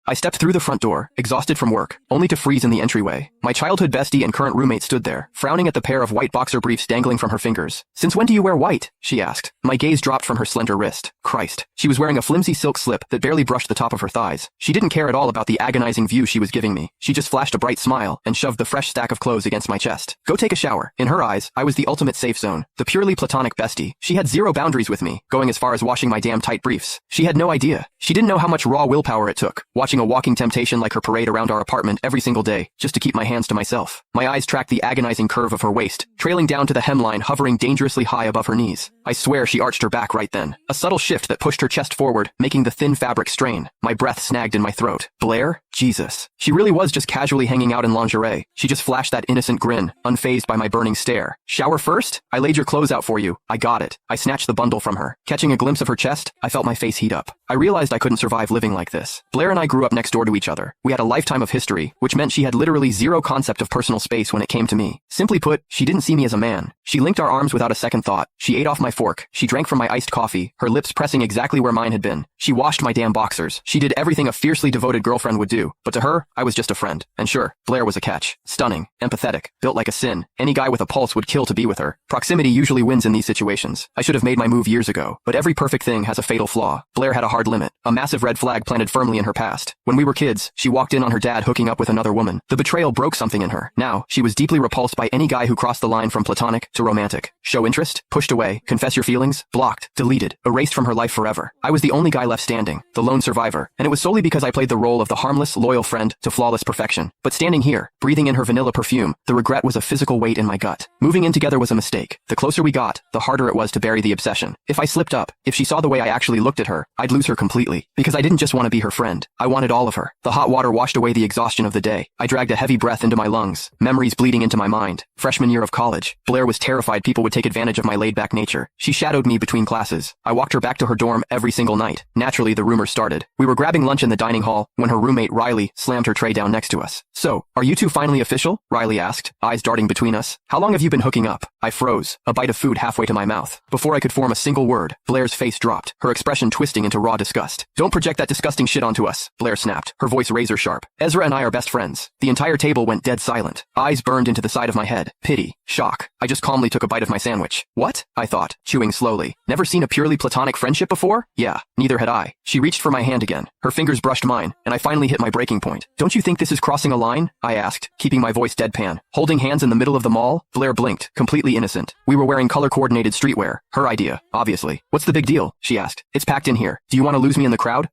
I stepped through the front door, exhausted from work, only to freeze in the entryway. My childhood bestie and current roommate stood there, frowning at the pair of white boxer briefs dangling from her fingers. "Since when do you wear white?" she asked. My gaze dropped from her slender wrist. Christ. She was wearing a flimsy silk slip that barely brushed the top of her thighs. She didn't care at all about the agonizing view she was giving me. She just flashed a bright smile and shoved the fresh stack of clothes against my chest. "Go take a shower." In her eyes, I was the ultimate safe zone, the purely platonic bestie. She had zero boundaries with me, going as far as washing my damn tight briefs. She had no idea. She didn't know how much raw willpower it took, watching a walking temptation like her parade around our apartment every single day, just to keep my hands to myself. My eyes tracked the agonizing curve of her waist, trailing down to the hemline hovering dangerously high above her knees. I swear she arched her back right then. A subtle shift that pushed her chest forward, making the thin fabric strain. My breath snagged in my throat. Blair? Jesus. She really was just casually hanging out in lingerie. She just flashed that innocent grin, unfazed by my burning stare. "Shower first? I laid your clothes out for you." I got it. I snatched the bundle from her. Catching a glimpse of her chest, I felt my face heat up. I realized I couldn't survive living like this. Blair and I grew up next door to each other. We had a lifetime of history, which meant she had literally zero concept of personal space when it came to me. Simply put, she didn't see me as a man. She linked our arms without a second thought. She ate off my fork. She drank from my iced coffee, her lips pressing exactly where mine had been. She washed my damn boxers. She did everything a fiercely devoted girlfriend would do. But to her, I was just a friend. And sure, Blair was a catch. Stunning, empathetic, built like a sin. Any guy with a pulse would kill to be with her. Proximity usually wins in these situations. I should have made my move years ago. But every perfect thing has a fatal flaw. Blair had a hard limit. A massive red flag planted firmly in her past. When we were kids, she walked in on her dad hooking up with another woman. The betrayal broke something in her. Now, she was deeply repulsed by any guy who crossed the line from platonic to romantic. Show interest? Pushed away. Confess your feelings? Blocked. Deleted. Erased from her life forever. I was the only guy left standing. The lone survivor. And it was solely because I played the role of the harmless, loyal friend to flawless perfection. But standing here, breathing in her vanilla perfume, the regret was a physical weight in my gut. Moving in together was a mistake. The closer we got, the harder it was to bury the obsession. If I slipped up, if she saw the way I actually looked at her, I'd lose her completely. Because I didn't just want to be her friend. I wanted all of her. The hot water washed away the exhaustion of the day. I dragged a heavy breath into my lungs, memories bleeding into my mind. Freshman year of college. Blair was terrified people would take advantage of my laid-back nature. She shadowed me between classes. I walked her back to her dorm every single night. Naturally, the rumors started. We were grabbing lunch in the dining hall when her roommate Riley slammed her tray down next to us. "So, are you two finally official?" Riley asked, eyes darting between us. "How long have you been hooking up?" I froze, a bite of food halfway to my mouth. Before I could form a single word, Blair's face dropped, her expression twisting into raw disgust. "Don't project that disgusting shit onto us," Blair snapped, her voice razor sharp. "Ezra and I are best friends." The entire table went dead silent. Eyes burned into the side of my head. Pity. Shock. I just calmly took a bite of my sandwich. "What?" I thought, chewing slowly. "Never seen a purely platonic friendship before?" Yeah, neither had I. She reached for my hand again. Her fingers brushed mine, and I finally hit my breaking point. "Don't you think this is crossing a line?" I asked, keeping my voice deadpan. "Holding hands in the middle of the mall?" Blair blinked, completely innocent. We were wearing color-coordinated streetwear. Her idea, obviously. "What's the big deal?" she asked. "It's packed in here. Do you want to lose me in the crowd?"